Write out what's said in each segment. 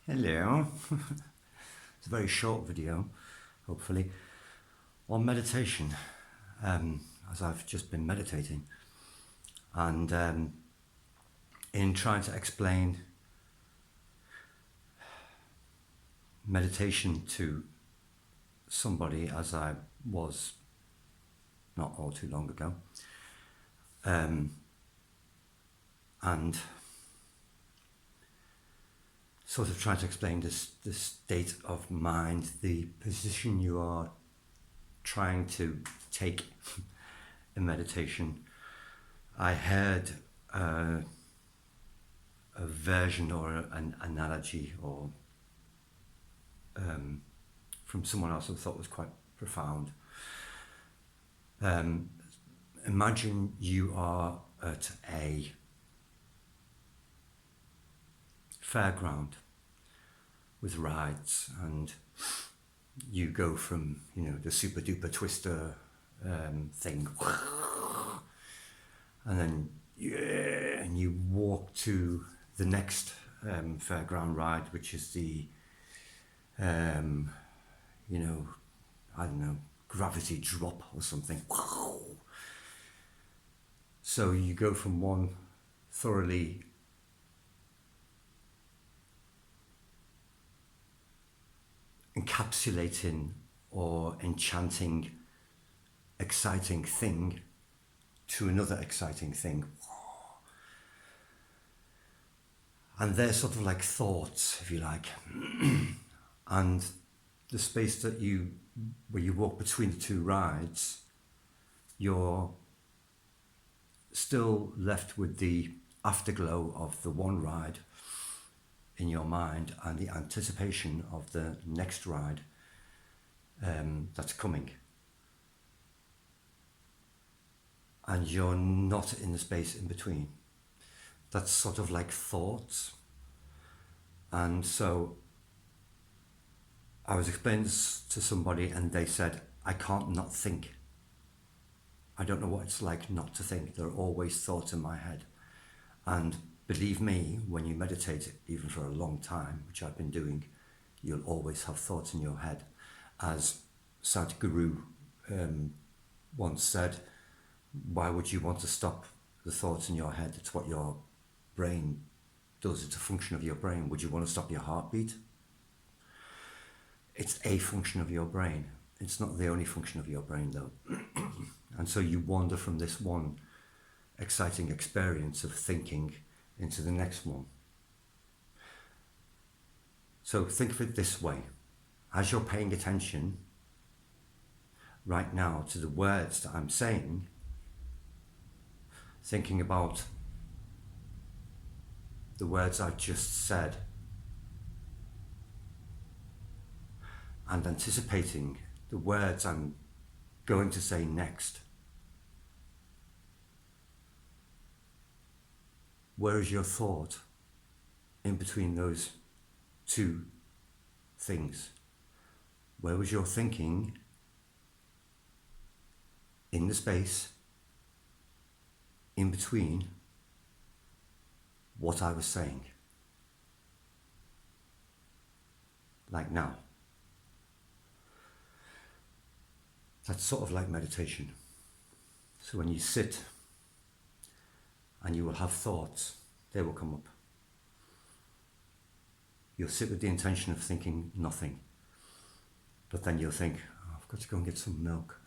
Hello. It's a very short video, hopefully, on meditation, as I've just been meditating. And in trying to explain meditation to somebody, as I was not all too long ago, and sort of trying to explain this state of mind, the position you are trying to take in meditation, I heard a version or an analogy or from someone else I thought was quite profound. Imagine you are at a fairground with rides, and you go from the super duper twister thing, and then and you walk to the next fairground ride, which is the I don't know, gravity drop or something. So you go from one thoroughly encapsulating or enchanting, exciting thing to another exciting thing. And they're sort of like thoughts, if you like. And the space where you walk between the two rides, you're still left with the afterglow of the one ride in your mind and the anticipation of the next ride that's coming. And you're not in the space in between. That's sort of like thoughts. And so I was explaining this to somebody and they said, I can't not think. I don't know what it's like not to think. There are always thoughts in my head. And believe me, when you meditate, even for a long time, which I've been doing, you'll always have thoughts in your head. As Sadhguru once said, why would you want to stop the thoughts in your head? It's what your brain does. It's a function of your brain. Would you want to stop your heartbeat? It's a function of your brain. It's not the only function of your brain, though. And so you wander from this one exciting experience of thinking into the next one. So think of it this way. As you're paying attention right now to the words that I'm saying, thinking about the words I just said, and anticipating the words I'm going to say next. Where is your thought in between those two things? Where was your thinking in the space in between what I was saying? Like now. That's sort of like meditation. So when you sit and you will have thoughts, they will come up. You'll sit with the intention of thinking nothing, but then you'll think, oh, I've got to go and get some milk.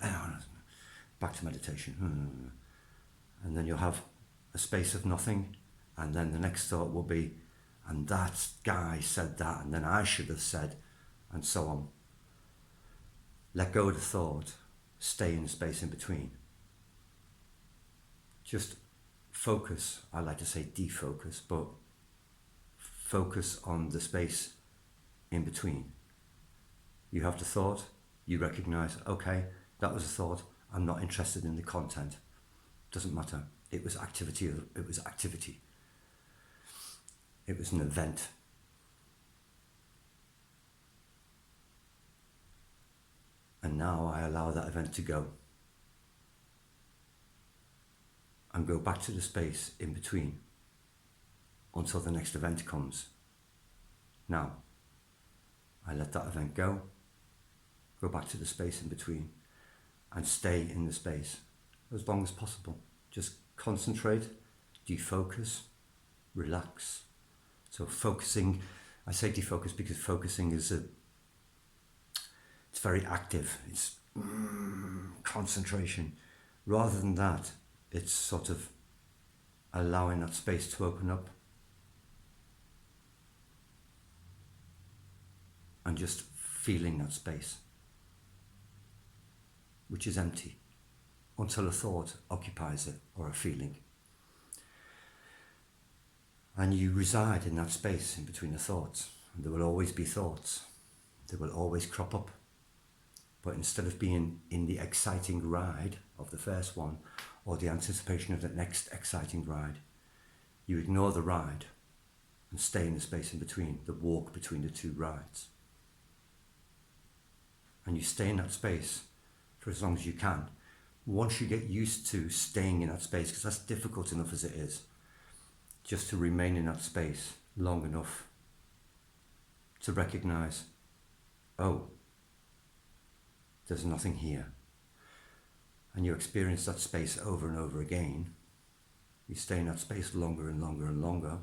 Back to meditation. And then you'll have a space of nothing, and then the next thought will be, and that guy said that, and then I should have said, and so on. Let go of the thought, stay in the space in between. Just focus, I like to say defocus, but focus on the space in between. You have the thought, you recognize, okay, that was a thought, I'm not interested in the content. Doesn't matter. It was activity. It was activity. It was an event. And now I allow that event to go. And go back to the space in between until the next event comes. Now, I let that event go back to the space in between, and stay in the space as long as possible. Just concentrate, defocus, relax. So focusing, I say defocus because focusing is it's very active. It's concentration. Rather than that, it's sort of allowing that space to open up and just feeling that space, which is empty, until a thought occupies it, or a feeling. And you reside in that space in between the thoughts. And there will always be thoughts. They will always crop up. But instead of being in the exciting ride of the first one, or the anticipation of the next exciting ride, you ignore the ride and stay in the space in between, the walk between the two rides. And you stay in that space for as long as you can. Once you get used to staying in that space, because that's difficult enough as it is, just to remain in that space long enough to recognize, oh, there's nothing here. And you experience that space over and over again. You stay in that space longer and longer and longer.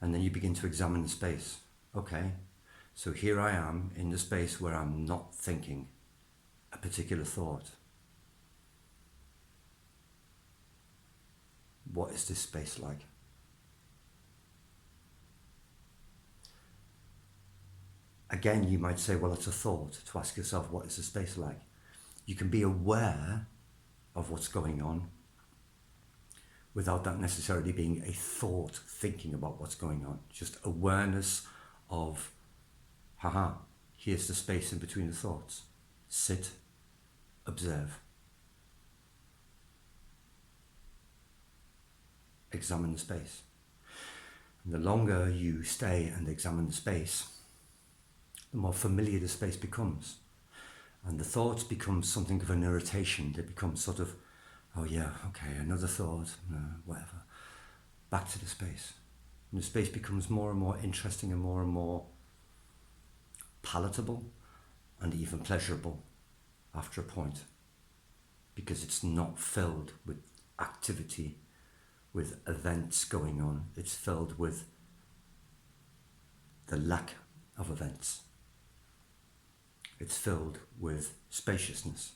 And then you begin to examine the space. Okay, so here I am in the space where I'm not thinking a particular thought. What is this space like? Again, you might say, well, it's a thought, to ask yourself, what is the space like? You can be aware of what's going on without that necessarily being a thought thinking about what's going on. Just awareness of, here's the space in between the thoughts. Sit, observe. Examine the space. And the longer you stay and examine the space, the more familiar the space becomes. And the thoughts become something of an irritation. They become sort of, oh yeah, okay, another thought, whatever. Back to the space. And the space becomes more and more interesting and more palatable and even pleasurable after a point, because it's not filled with activity, with events going on. It's filled with the lack of events. It's filled with spaciousness,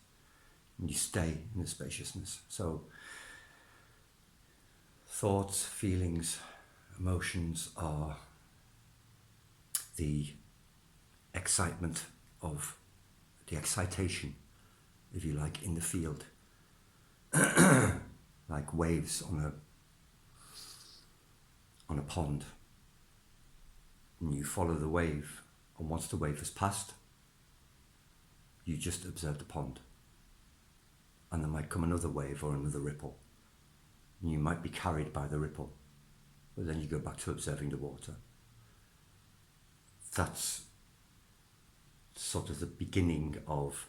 and you stay in the spaciousness. So thoughts, feelings, emotions are the excitement of the excitation, if you like, in the field, like waves on a pond. And you follow the wave, and once the wave has passed, you just observe the pond. And there might come another wave or another ripple. And you might be carried by the ripple, but then you go back to observing the water. That's sort of the beginning of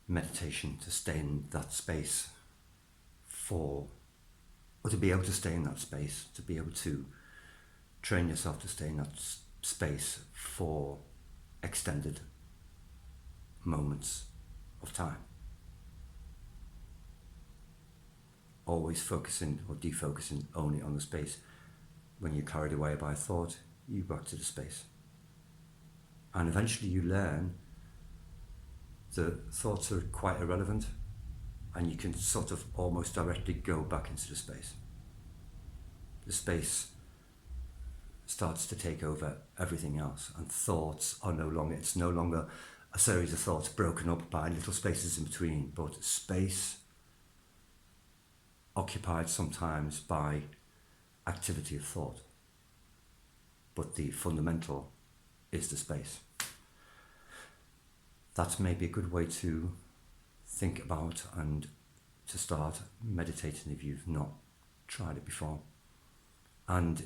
meditation, to stay in that space or to be able to stay in that space, to be able to train yourself to stay in that space for extended moments of time. Always focusing or defocusing only on the space. When you're carried away by a thought, you go back to the space. And eventually you learn the thoughts are quite irrelevant, and you can sort of almost directly go back into the space. The space starts to take over everything else, and thoughts are it's no longer a series of thoughts broken up by little spaces in between, but space occupied sometimes by activity of thought. But the fundamental is the space. That's maybe a good way to think about and to start meditating if you've not tried it before. And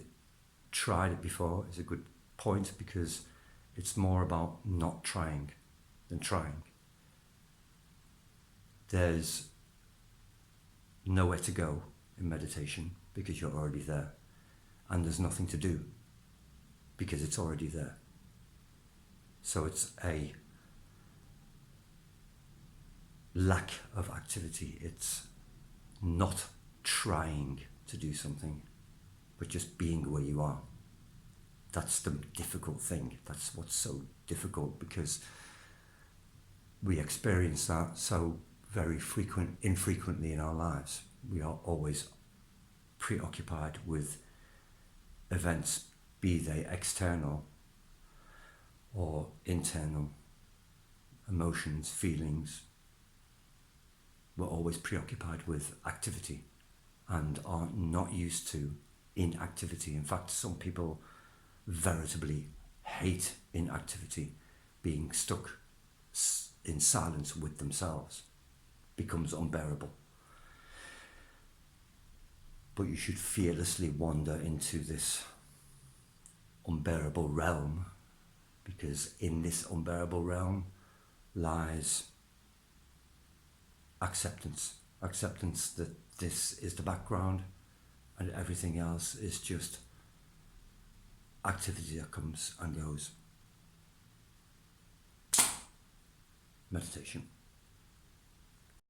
tried it before is a good point, because it's more about not trying than trying. There's nowhere to go in meditation because you're already there, and there's nothing to do because it's already there. So it's a lack of activity. It's not trying to do something, but just being where you are. That's the difficult thing. That's what's so difficult, because we experience that so very infrequently in our lives. We are always preoccupied with events, be they external or internal, emotions, feelings. We're always preoccupied with activity and are not used to inactivity. In fact, some people veritably hate inactivity. Being stuck in silence with themselves becomes unbearable. But you should fearlessly wander into this unbearable realm, because in this unbearable realm lies acceptance that this is the background and everything else is just activity that comes and goes. Meditation.